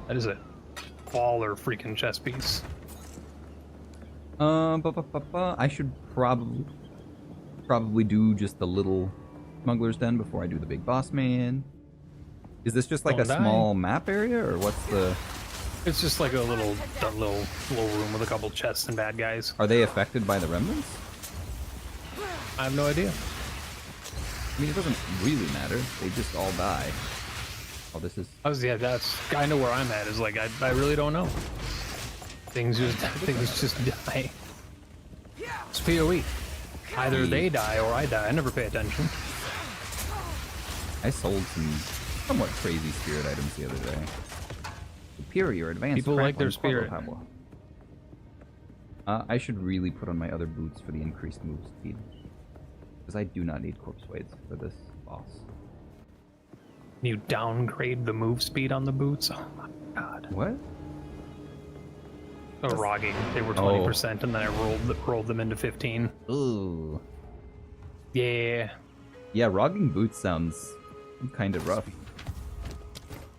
That is a baller freaking chess piece. I should probably do just the little smuggler's den before I do the big boss man. Is this just like Don't a die. small map area, or what's the? It's just like a little room with a couple chests and bad guys. Are they affected by the remnants? I have no idea. I mean, it doesn't really matter. They just all die. Oh, this is. Yeah, that's kind of where I'm at. Is like I really don't know. Things just die. It's PoE. Either they die or I die. I never pay attention. I sold some somewhat crazy spirit items the other day. Superior advanced. People like their spirit. I should really put on my other boots for the increased move speed. Because I do not need corpse weights for this boss. You downgrade the move speed on the boots? Oh my god. What? Oh, rogging. They were 20% and then I rolled them into 15. Ooh. Yeah. Yeah, rogging boots sounds kind of rough.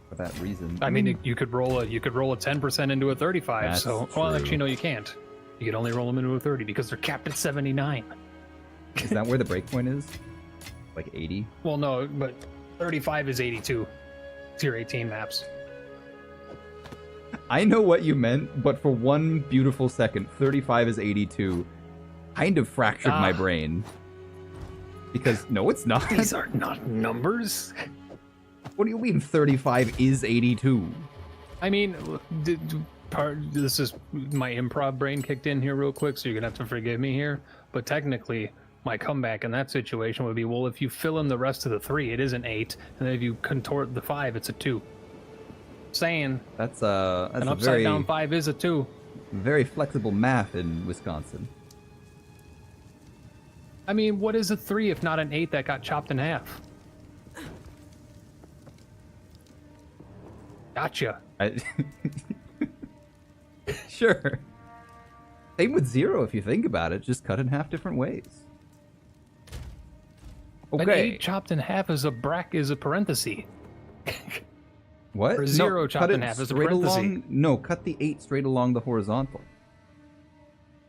For that reason. I mean, you could roll a 10% into a 35. That's So, well, true. actually, no, you can't. You can only roll them into a 30 because they're capped at 79. Is that where the breakpoint is? Like 80? Well, no, but 35 is 82. Tier 18 maps. I know what you meant, but for one beautiful second, 35 is 82 kind of fractured my brain. Because, no, it's not. These are not numbers. What do you mean 35 is 82? I mean, this is my improv brain kicked in here real quick, so you're gonna have to forgive me here. But technically, my comeback in that situation would be, well, if you fill in the rest of the 3, it is an 8, and then if you contort the 5, it's a 2. Saying That's an a upside very down 5 is a 2. very flexible math in Wisconsin. I mean, what is a 3 if not an 8 that got chopped in half? Gotcha. Sure. Same with 0 if you think about it. Just cut in half different ways. An Okay. 8 chopped in half is a parenthesis. What? Or 0 no, chopped cut in it half is a straight parenthesis. along. No, cut the 8 straight along the horizontal.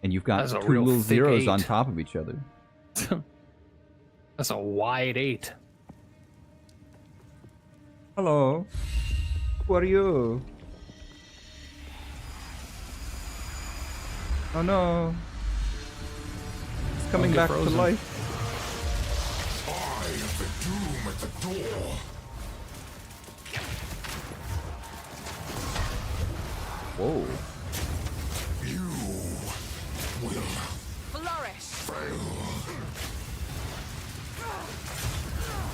And you've got That's a 2 real little thick zeros 8. on top of each other. That's a wide 8. Hello. Who are you? Oh no. It's coming Don't get back to frozen. life. I have the doom at the door. Whoa. You will Flourish. fail.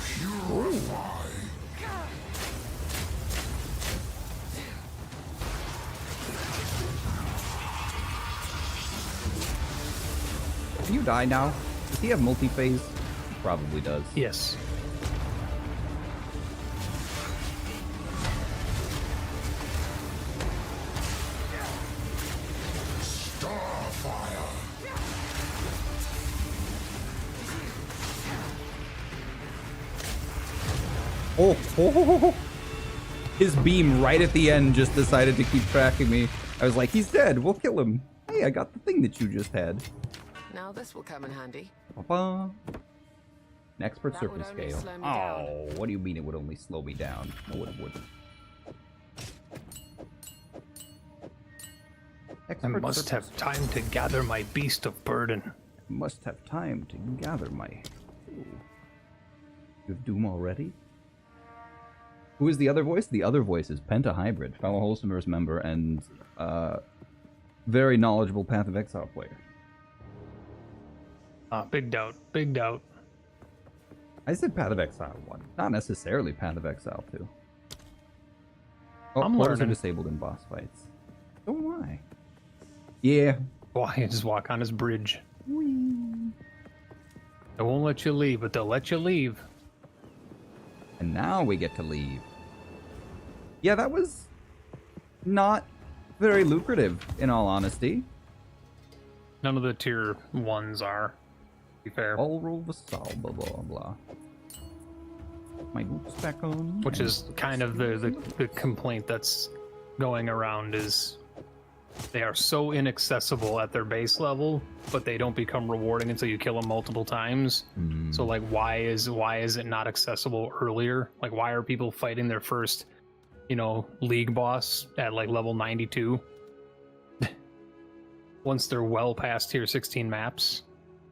Purify. Can you die now? Does he have multi-phase? He probably does. Yes. Starfire. Oh. His beam right at the end just decided to keep tracking me. I was like, he's dead. We'll kill him. Hey, I got the thing that you just had. Now this will come in handy. Ba-ba. An expert That would surface only scale. slow me down. Oh, what do you mean it would only slow me down? No, it wouldn't. I Expert must surface- have time to gather my beast of burden. Must have time to gather my. Ooh. You have Doom already? Who is the other voice? The other voice is Penta Hybrid, fellow Wholesomers member and very knowledgeable Path of Exile player. Big doubt. Big doubt. I said Path of Exile 1, not necessarily Path of Exile 2. Oh, I'm portals are learning. disabled in boss fights. So am I. Yeah. Why you just walk on his bridge? Whee. They won't let you leave, but they'll let you leave. And now we get to leave. Yeah, that was not very lucrative, in all honesty. None of the tier 1s are, to be fair. All roll the sol, blah blah blah. My boots back on. Which is kind of the complaint that's going around is they are so inaccessible at their base level, but they don't become rewarding until you kill them multiple times. So like, why is it not accessible earlier? Like, why are people fighting their first, league boss at like level 92 once they're well past tier 16 maps,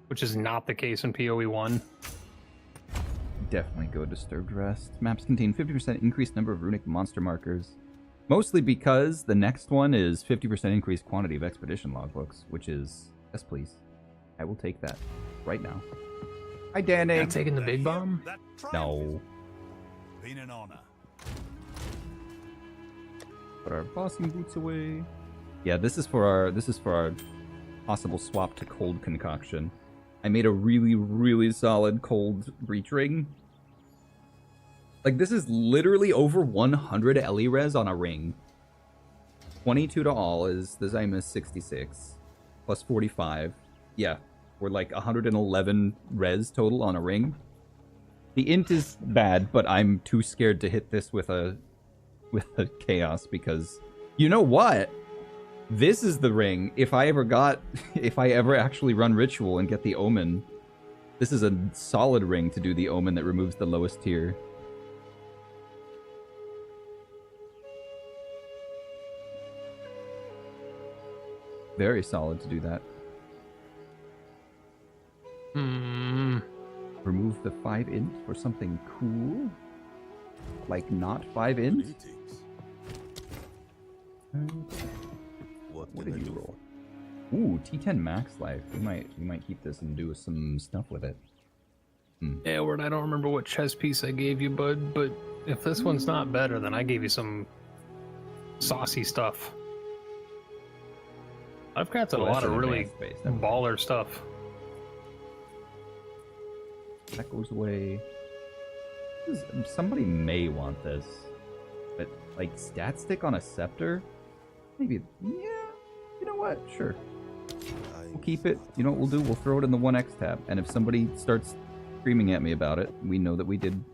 which is not the case in PoE 1. Definitely go Disturbed Rest. Maps contain 50% increased number of runic monster markers. Mostly because the next one is 50% increased quantity of expedition logbooks, which is... Yes, please. I will take that right now. Hi, Danny. Not taking the big bomb? No. Been an honor. Put our bossing boots away. Yeah, this is for our possible swap to cold concoction. I made a really, really solid cold breach ring. Like, this is literally over 100 Ellie res on a ring. 22 to all is the Zymus 66. Plus 45. Yeah, we're like 111 res total on a ring. The int is bad, but I'm too scared to hit this with a chaos because... You know what? This is the ring. If I ever actually run ritual and get the omen, this is a solid ring to do the omen that removes the lowest tier. Very solid to do that. Remove the 5 int for something cool. Like not 5 int. What did you roll? Ooh, T10 max life. We might keep this and do some stuff with it. Yeah, Word, I don't remember what chess piece I gave you, bud, but if this one's not better, then I gave you some saucy stuff. I've got a lot of really baller stuff. That goes away. Somebody may want this, but like stat stick on a scepter? Maybe, yeah. You know what? Sure. We'll keep it. You know what we'll do? We'll throw it in the 1x tab. And if somebody starts screaming at me about it, we know that we did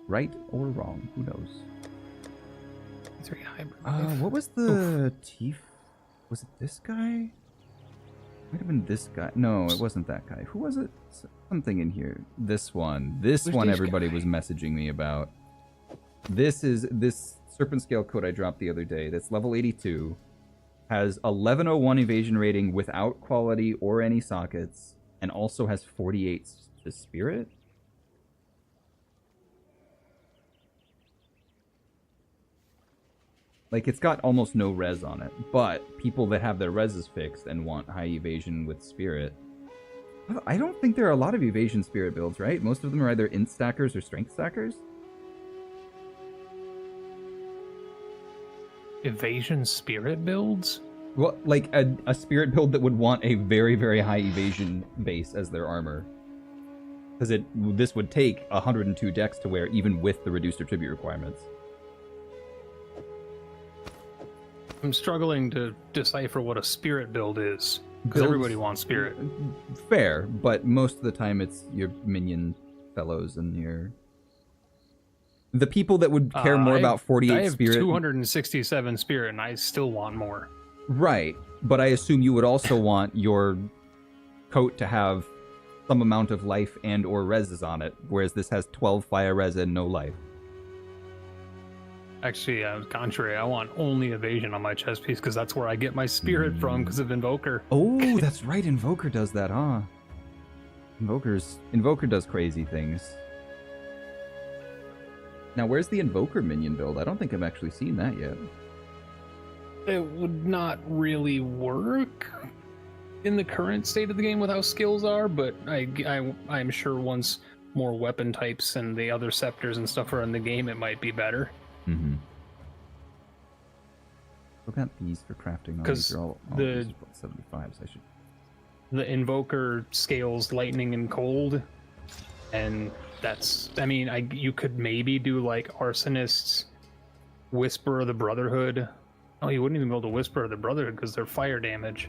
right or wrong. Who knows? What was the Tief? Was it this guy? Might have been this guy. No, it wasn't that guy. Who was it? Something in here. This one. This one everybody was messaging me about. This is this Serpent Scale code I dropped the other day. That's level 82. Has 1101 evasion rating without quality or any sockets, and also has 48 to spirit. Like, it's got almost no res on it, but people that have their reses fixed and want high evasion with spirit. I don't think there are a lot of evasion spirit builds, right? Most of them are either int stackers or strength stackers. Evasion spirit builds? Well, like a spirit build that would want a very, very high evasion base as their armor. Because this would take 102 dex to wear even with the reduced attribute requirements. I'm struggling to decipher what a spirit build is. Because everybody wants spirit. Fair, but most of the time it's your minion fellows and your... The people that would care more about 48 spirit... I have 267 spirit and I still want more. Right, but I assume you would also want your coat to have some amount of life and or reses on it, whereas this has 12 fire res and no life. Actually, contrary, I want only evasion on my chest piece because that's where I get my spirit from because of Invoker. Oh, that's right, Invoker does that, huh? Invoker does crazy things. Now, where's the Invoker minion build? I don't think I've actually seen that yet. It would not really work in the current state of the game with how skills are, but I'm sure once more weapon types and the other scepters and stuff are in the game, it might be better. Mm-hmm. Look at these for crafting. Because the 75s, I should. The Invoker scales lightning and cold, and that's. I mean, you could maybe do like Arsonist's Whisper of the Brotherhood. Oh, you wouldn't even be able to Whisper of the Brotherhood because they're fire damage.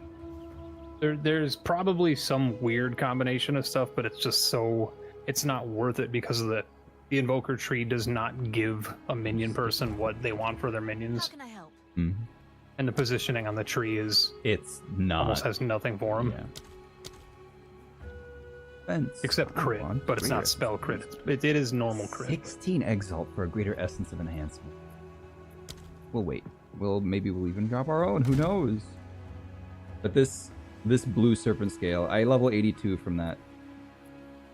There's probably some weird combination of stuff, but it's just so it's not worth it because of the Invoker tree does not give a minion person what they want for their minions. How can I help? Mhm. And the positioning on the tree is It's not. almost has nothing for him. Yeah. Fence. Except crit, Come on, but it's not greater spell crit. It is normal crit. 16 exalt for a greater essence of enhancement. We'll wait. Maybe we'll even drop our own. Who knows? But this blue serpent scale, I level 82 from that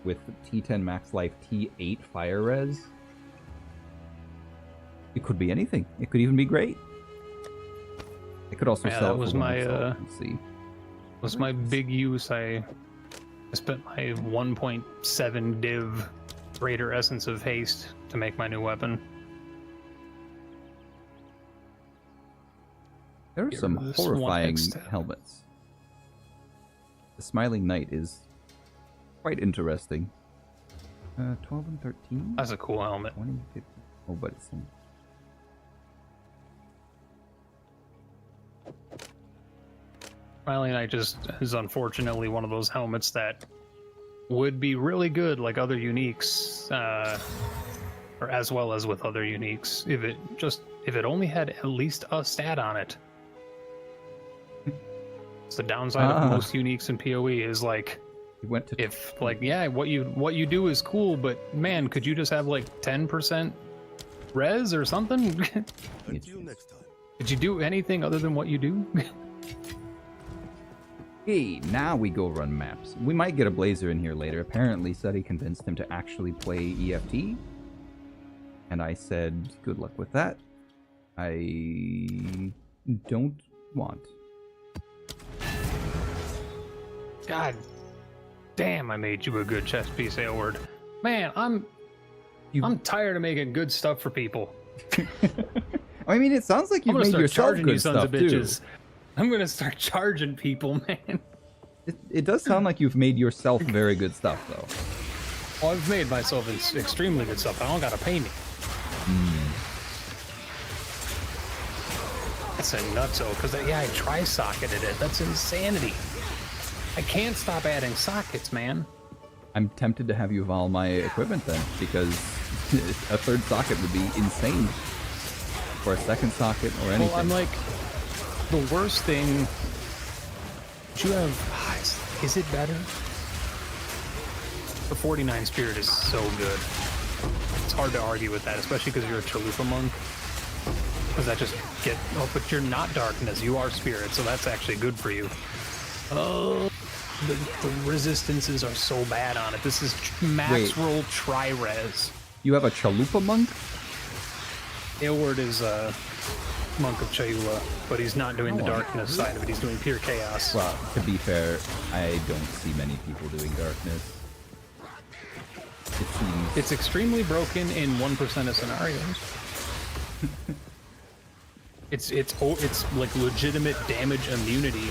with T10 max life, T8 fire res. It could be anything. It could even be great. I could also Yeah, sell that it was for my, one exalt and see. Was my big use. I spent my 1.7 div greater essence of haste to make my new weapon. There are Get some rid of this one horrifying X-step. helmets. The Smiling Knight is quite interesting. 12 and 13? That's a cool helmet. 20, 50. Oh, but it's in... Smiling Knight just is unfortunately one of those helmets that would be really good like other uniques, or as well as with other uniques, if it only had at least a stat on it. It's the downside of most uniques in PoE is like, He went to... if like, yeah, what you do is cool, but man, could you just have like 10% res or something? Until next time. Could you do anything other than what you do? Hey, now we go run maps. We might get a Blazer in here later. Apparently, Seti convinced him to actually play EFT. And I said, good luck with that. I don't want. God damn, I made you a good chest piece, Aylward. Man, I'm tired of making good stuff for people. I mean, it sounds like I'm you've gonna made start yourself charging good you sons stuff of bitches. I'm gonna start charging people, man. It does sound like you've made yourself very good stuff, though. Well, I've made myself extremely good stuff. I don't gotta pay me. That's a nutso, because yeah, I tri-socketed it. That's insanity. I can't stop adding sockets, man. I'm tempted to have you evolve my equipment then, because a third socket would be insane. Or a second socket, or anything. Well, I'm like, the worst thing. Do you have? Is it better? The 49 Spirit is so good. It's hard to argue with that, especially because you're a Chalupa monk. Because that just but you're not darkness, you are spirit, so that's actually good for you. Oh, the resistances are so bad on it. This is max roll tri-res. You have a Chalupa monk? Aylward is a monk of Chayula, but he's not doing the darkness side of it. He's doing pure chaos. Well, to be fair, I don't see many people doing darkness. It seems... It's extremely broken in 1% of scenarios. It's like legitimate damage immunity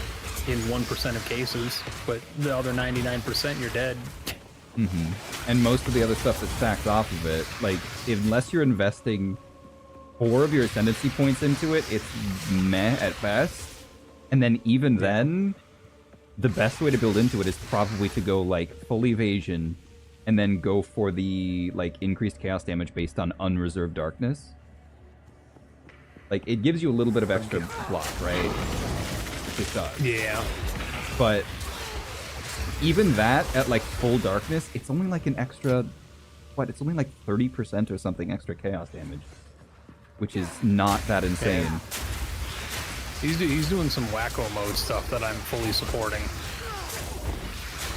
in 1% of cases, but the other 99% you're dead. And most of the other stuff that stacks off of it, like, unless you're investing 4 of your ascendancy points into it, it's meh at best. And then even then, the best way to build into it is probably to go, like, full evasion, and then go for the, like, increased chaos damage based on unreserved darkness. Like, it gives you a little bit of extra block, right? It does. Yeah. But even that, at, like, full darkness, it's only, like, an extra... What? It's only, like, 30% or something extra chaos damage. Which is not that insane. Yeah. He's doing some wacko mode stuff that I'm fully supporting.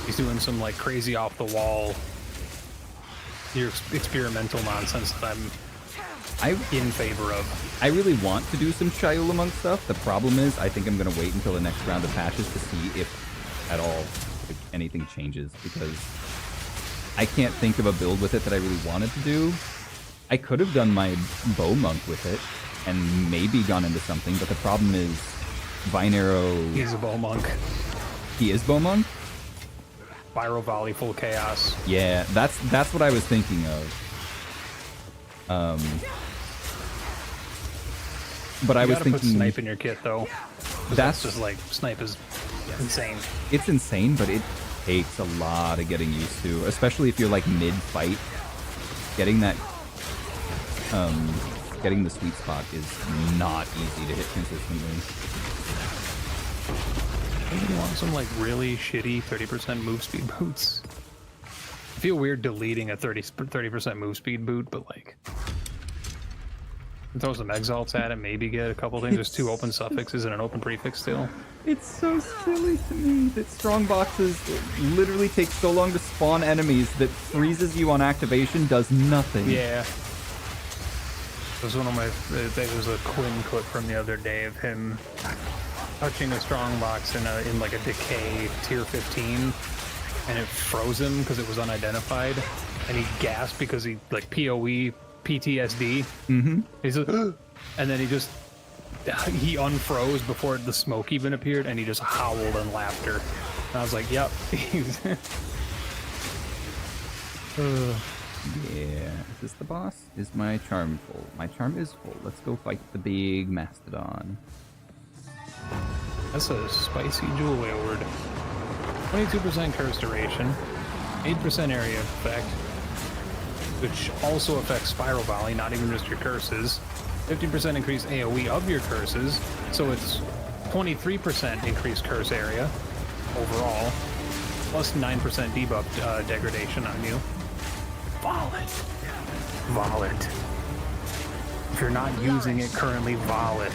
He's doing some, like, crazy off-the-wall... your experimental nonsense that I'm in favor of. I really want to do some Chayula Monk stuff. The problem is, I think I'm going to wait until the next round of patches to see if, at all, if anything changes, because I can't think of a build with it that I really wanted to do. I could have done my Bow Monk with it, and maybe gone into something, but the problem is, Vine Arrow... He's a bow monk. He is Bow Monk? Pyro volley, full chaos. Yeah, that's what I was thinking of. But I was thinking... put snipe in your kit, though. That's just like, snipe is insane. It's insane, but it takes a lot of getting used to, especially if you're like mid-fight. Getting that getting the sweet spot is not easy to hit consistently. You want some like really shitty 30% move speed boots. I feel weird deleting a 30% move speed boot, but like throw some exalts at it, maybe get a couple things. There's 2 open suffixes and an open prefix still. It's so silly to me that strong boxes literally take so long to spawn enemies that freezes you on activation does nothing. Yeah. It was one of my. There was a Quinn clip from the other day of him touching a strong box in like a decay tier 15, and it froze him because it was unidentified, and he gasped because he like POE PTSD. Mm-hmm. He's like, and then he unfroze before the smoke even appeared, and he just howled in laughter. And I was like, "Yep." Yeah. Is this the boss? Is my charm full? My charm is full. Let's go fight the big mastodon. That's a spicy jewel whale word. 22% curse duration, 8% area effect, which also affects spiral volley, not even just your curses. 15% increased AoE of your curses, so it's 23% increased curse area overall, plus 9% debuff degradation on you. Vol it. If you're not using it currently, vol it.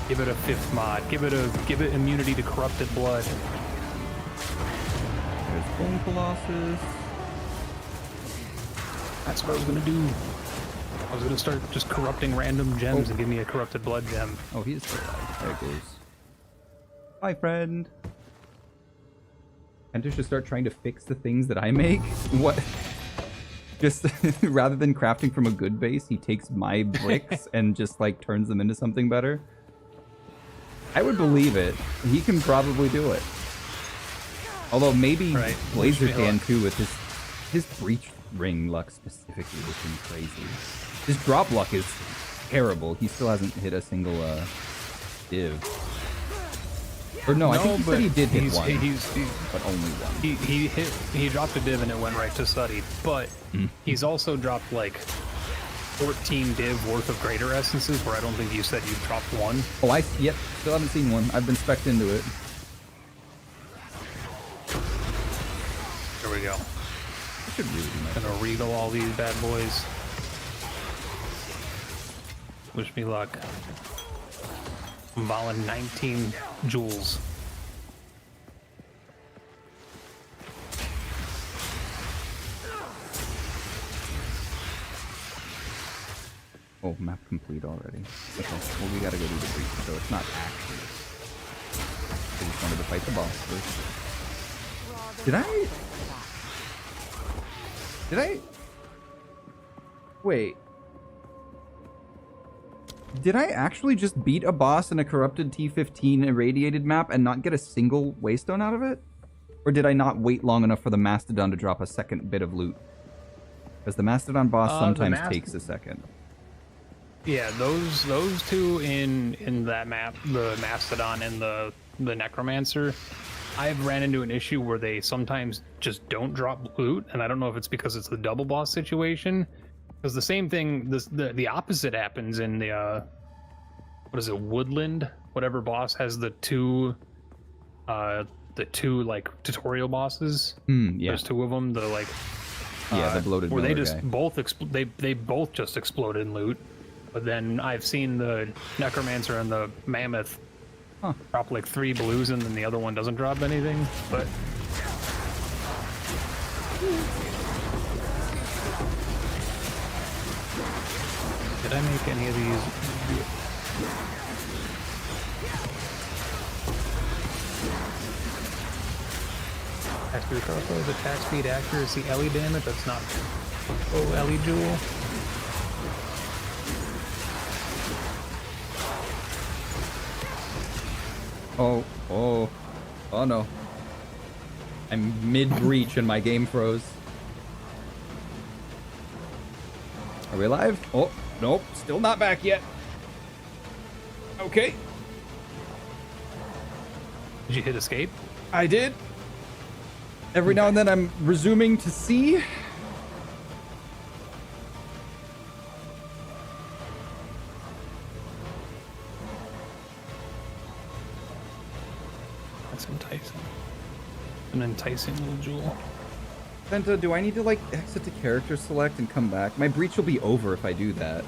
Give it a 5th mod. Give it immunity to corrupted blood. There's Bone Colossus. That's what I was gonna do. I was gonna start just corrupting random gems and give me a corrupted blood gem. Oh, he's still alive. There it goes. Hi, friend. Enter should start trying to fix the things that I make. What? Just rather than crafting from a good base, he takes my bricks and just like turns them into something better. I would believe it. He can probably do it. Although maybe Right. Blazer can too with his breach ring luck specifically has been crazy. His drop luck is terrible. He still hasn't hit a single div. Or no, I think he said he did hit one, but only one. He dropped a div and it went right to study, but he's also dropped like 14 div worth of greater essences, where I don't think you said you dropped one. Oh, yep, still haven't seen one. I've been specced into it. There we go. I should really be nice. Gonna regal all these bad boys. Wish me luck. I'm volleying 19 jewels. Oh, map complete already. Okay, well we gotta go do the breach, so it's not actually. I just wanted to fight the boss first. Did I? Wait. Did I actually just beat a boss in a corrupted T15 irradiated map and not get a single waystone out of it? Or did I not wait long enough for the Mastodon to drop a second bit of loot? Because the Mastodon boss sometimes takes a second. Yeah, those two in that map, the Mastodon and the Necromancer, I've ran into an issue where they sometimes just don't drop loot, and I don't know if it's because it's the double boss situation. Because the same thing, the opposite happens in the what is it, Woodland? Whatever boss has the two like tutorial bosses. Yeah. There's 2 of them. The like the bloated where they miller just guy. both they both just explode in loot. But then I've seen the Necromancer and the Mammoth drop like 3 blues, and then the other one doesn't drop anything. But did I make any of these? Attack speed crossbows, attack speed, accuracy, Ellie damage. That's not. Oh, Ellie jewel. Oh no. I'm mid-breach and my game froze. Are we alive? Oh, nope, still not back yet. Okay. Did you hit escape? I did. Every now and then I'm resuming to see. That's enticing. An enticing little jewel. Penta, do I need to, like, exit to character select and come back? My breach will be over if I do that.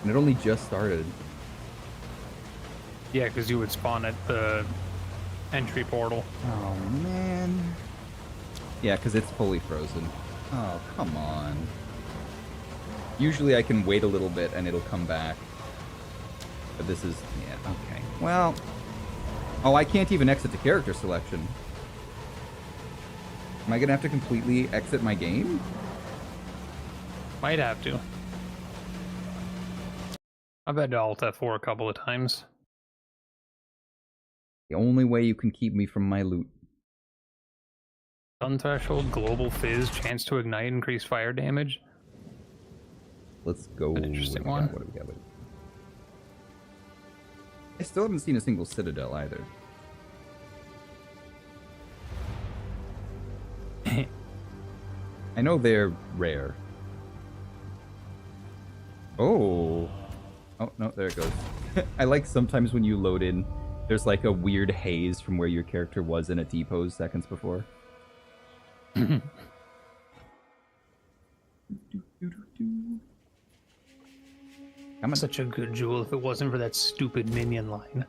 And it only just started. Yeah, because you would spawn at the entry portal. Oh, man. Yeah, because it's fully frozen. Oh, come on. Usually I can wait a little bit and it'll come back. But this is... yeah, okay. Well... oh, I can't even exit to character selection. Am I going to have to completely exit my game? Might have to. I've had to Alt F4 a couple of times. The only way you can keep me from my loot. Stun threshold, global fizz, chance to ignite, increase fire damage. Let's go. An interesting What one. do we got? I still haven't seen a single Citadel either. I know they're rare. Oh. Oh, no, there it goes. I like sometimes when you load in, there's like a weird haze from where your character was in a T-pose seconds before. I'm such a good jewel if it wasn't for that stupid minion line.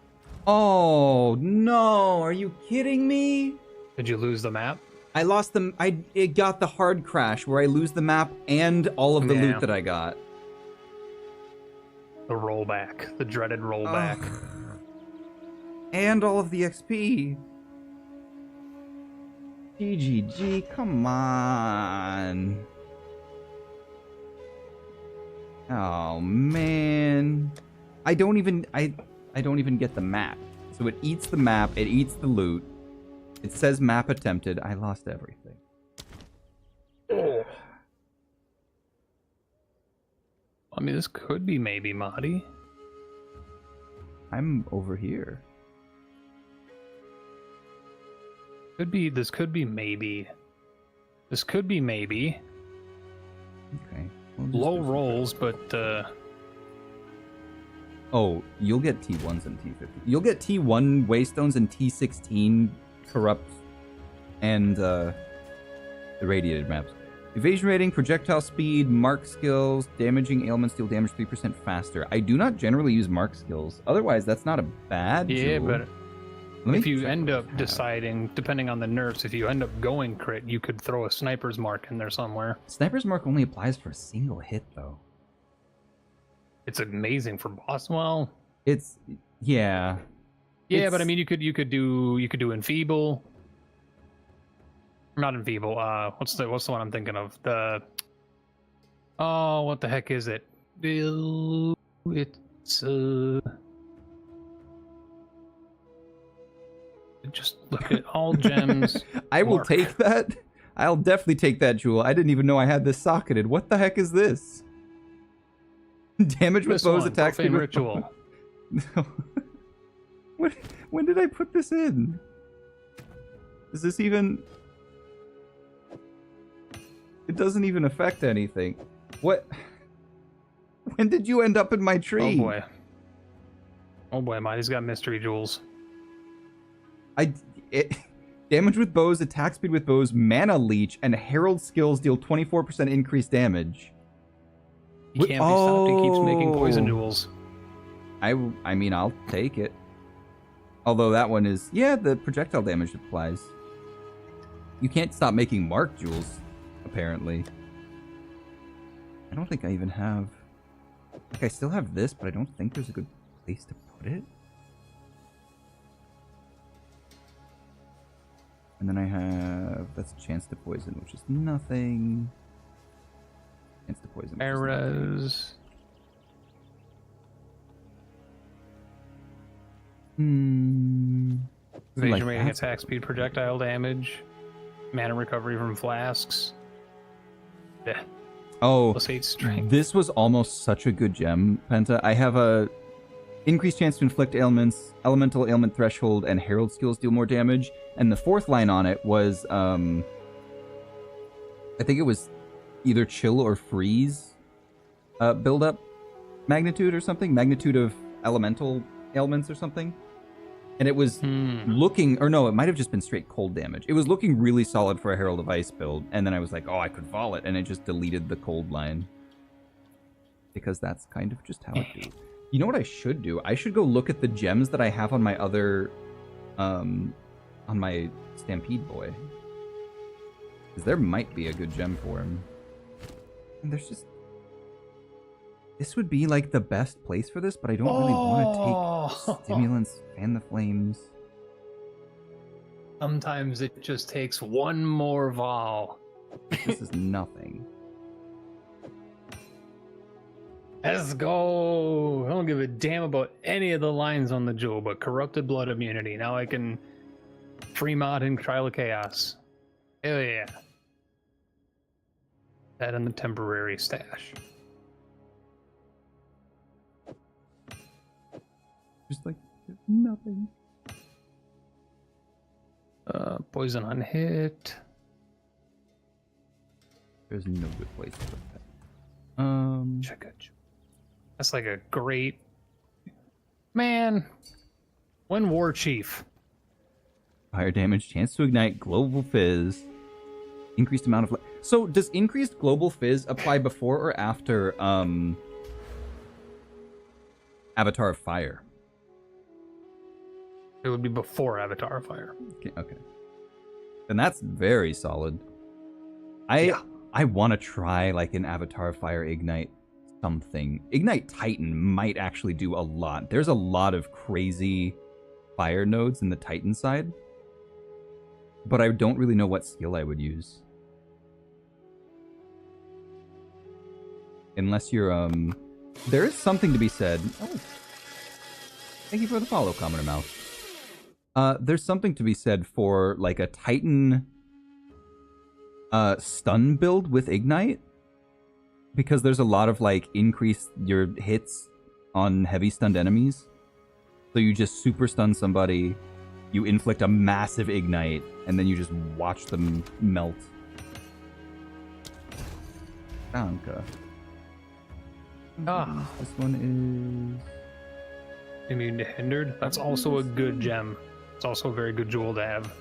Oh, no. Are you kidding me? Did you lose the map? I lost them. It got the hard crash where I lose the map and all of the Yeah. loot that I got. The rollback. The dreaded rollback. And all of the XP. GGG, come on. Oh man. I don't even get the map. So it eats the map, it eats the loot. It says map attempted. I lost everything. I mean, this could be maybe Mahdi. I'm over here. Could be. This could be maybe. This could be maybe. Okay. We'll just Low do some rolls, but Oh, you'll get T1s and T50. You'll get T1 waystones and T16 corrupt and the radiated maps. Evasion rating, projectile speed, mark skills, damaging ailments deal damage 3% faster. I do not generally use mark skills. Otherwise, that's not a bad yeah, jewel. but Let me if you check end what up I have. deciding, depending on the nerfs, if you end up going crit, you could throw a sniper's mark in there somewhere. Sniper's mark only applies for a single hit, though. It's amazing for boss. Well, It's yeah. yeah, It's- but I mean, you could do enfeeble. Not enfeeble. What's the one I'm thinking of? The what the heck is it? It's just look at all gems. I will Mark. take that. I'll definitely take that jewel. I didn't even know I had this socketed. What the heck is this? Damage with This bows, one, attack speed profane with ritual. No. When did I put this in? Is this even... It doesn't even affect anything. What? When did you end up in my tree? Oh boy. Oh boy, Mighty's got mystery jewels. Damage with bows, attack speed with bows, mana leech, and herald skills deal 24% increased damage. He can't be stopped. He keeps making poison Oh. jewels. I mean, I'll take it. Although that one is... Yeah, the projectile damage applies. You can't stop making mark jewels, apparently. I don't think I even have... Like, I still have this, but I don't think there's a good place to put it. And then I have... That's chance to poison, which is nothing. Chance to poison, which is nothing. Erez. Evasion Like rating, that? attack speed, projectile damage, mana recovery from flasks. Yeah, Oh, plus 8 strength. this was almost such a good gem, Penta. I have a increased chance to inflict ailments, elemental ailment threshold, and herald skills deal more damage. And the fourth line on it was, I think it was either chill or freeze build up magnitude or something, magnitude of elemental ailments or something. And it was looking, or no, it might have just been straight cold damage. It was looking really solid for a Herald of Ice build, and then I was like, oh, I could vol it, and it just deleted the cold line. Because that's kind of just how I do. You know what I should do? I should go look at the gems that I have on my other, on my Stampede boy. Because there might be a good gem for him. And there's just... This would be like the best place for this, but I don't really want to take stimulants, fan the flames. Sometimes it just takes one more vol. This is nothing. Let's go. I don't give a damn about any of the lines on the jewel, but corrupted blood immunity. Now I can free mod in Trial of Chaos. Hell yeah. That in the temporary stash. Just like nothing. Poison on hit. There's no good place to put that. Check it. That's like a great man. When War Chief. Fire damage, chance to ignite, global fizz, increased amount of. So does increased global fizz apply before or after Avatar of Fire? It would be before Avatar of Fire. Okay. Then that's very solid. I want to try like an Avatar of Fire Ignite something. Ignite Titan might actually do a lot. There's a lot of crazy fire nodes in the Titan side. But I don't really know what skill I would use. Unless you're there is something to be said. Oh. Thank you for the follow, Commoner Mouth. There's something to be said for like a Titan stun build with Ignite, because there's a lot of like increase your hits on heavy stunned enemies. So you just super stun somebody, you inflict a massive Ignite, and then you just watch them melt. Danke. This one is Immune to Hindered. That's also a good gem. It's also a very good jewel to have.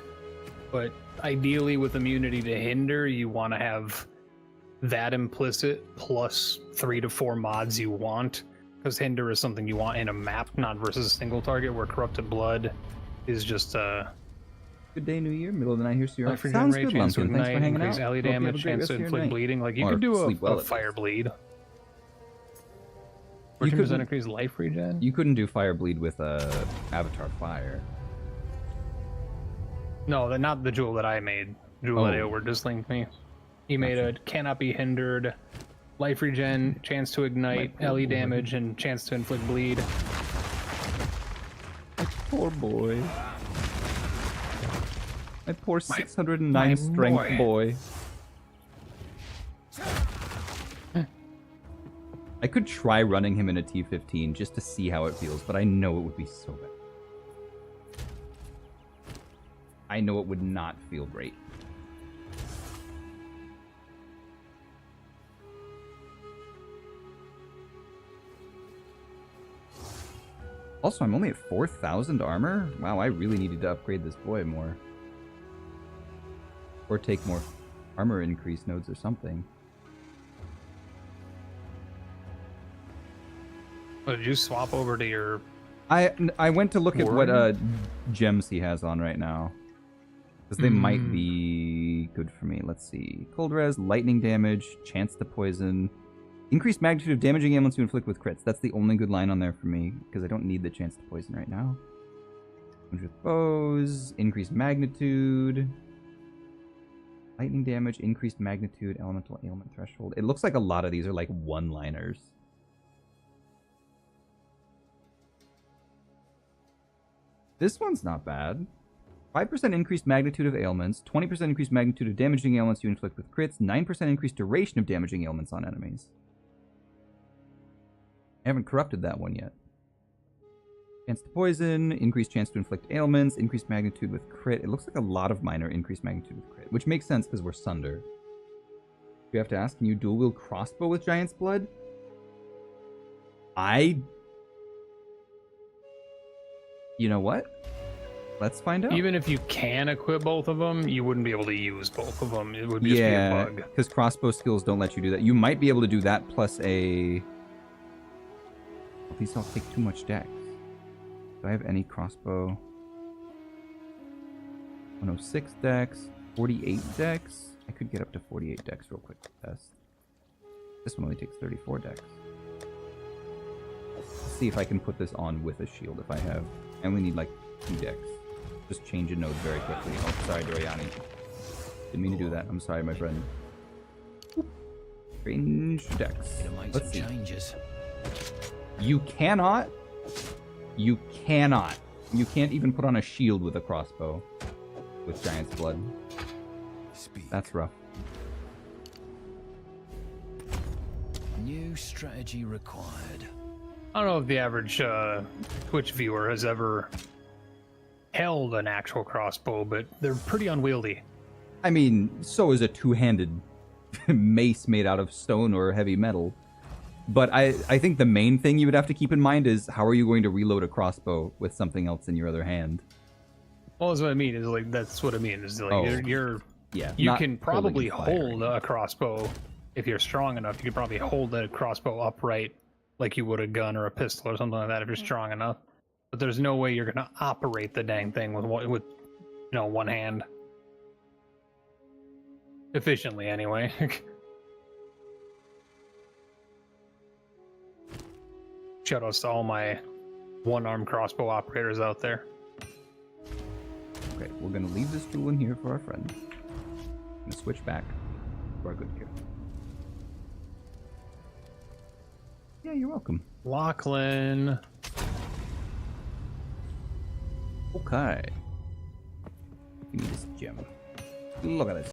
But ideally with immunity to hinder, you want to have that implicit plus 3 to 4 mods you want. Because hinder is something you want in a map, not versus a single target, where corrupted blood is just good day, New Year, middle of the night here, so you're life sounds regenerate, good, chance to Lumpkin. Thanks for ignite, hanging increase out. ally Hope you have a damage, great chance rest to of your inflict night. bleeding. Like you Or could do sleep well, a at fire least. bleed. You 14% couldn't- increase life regen? You couldn't do Fire Bleed with Avatar Fire. No, not the jewel that I made. Jewel that Oh. Aylward just linked me. He made a cannot be hindered, life regen, chance to ignite, My poor LE boy. damage, and chance to inflict bleed. Poor boy. My poor 609 my strength boy. I could try running him in a T15 just to see how it feels, but I know it would be so bad. I know it would not feel great. Also, I'm only at 4,000 armor? Wow, I really needed to upgrade this boy more. Or take more armor increase nodes or something. Oh, did you swap over to your... I went to look at what Warren? gems he has on right now. Because they might be good for me. Let's see. Cold res, lightning damage, chance to poison. Increased magnitude of damaging ailments you inflict with crits. That's the only good line on there for me, because I don't need the chance to poison right now. With bows, increased magnitude. Lightning damage, increased magnitude, elemental ailment threshold. It looks like a lot of these are like one-liners. This one's not bad. 5% increased magnitude of ailments, 20% increased magnitude of damaging ailments you inflict with crits, 9% increased duration of damaging ailments on enemies. I haven't corrupted that one yet. Chance to poison, increased chance to inflict ailments, increased magnitude with crit. It looks like a lot of minor increased magnitude with crit, which makes sense because we're Sunder. You have to ask, can you dual wield crossbow with Giant's Blood? You know what? Let's find out. Even if you can equip both of them, you wouldn't be able to use both of them. It would just be a Yeah, bug. because crossbow skills don't let you do that. You might be able to do that plus a... These all take too much dex. Do I have any crossbow? 106 dex, 48 dex. I could get up to 48 dex real quick to test. This one only takes 34 dex. Let's see if I can put this on with a shield if I have. I only need like 2 dex. Just change a node very quickly. Oh, sorry, Doriani. Didn't mean to do that. I'm sorry, my friend. Strange dex. Let's see. Changes. You cannot. You cannot. You can't even put on a shield with a crossbow. With Giant's Blood. Speak. That's rough. New strategy required. I don't know if the average Twitch viewer has ever held an actual crossbow, but they're pretty unwieldy. I mean, so is a two-handed mace made out of stone or heavy metal. But I think the main thing you would have to keep in mind is how are you going to reload a crossbow with something else in your other hand? Well, that's what I mean. Is like that's what I mean. Is like Oh. you're Yeah, you not can probably holding fire. hold a crossbow if you're strong enough. You could probably hold a crossbow upright like you would a gun or a pistol or something like that if you're strong enough. But there's no way you're gonna operate the dang thing with one hand efficiently anyway. Shoutouts to all my one-arm crossbow operators out there. Okay, we're gonna leave this tool in here for our friend. Gonna switch back to our good gear. Yeah, you're welcome. Lachlan. Okay. Give me this gem. Look at this.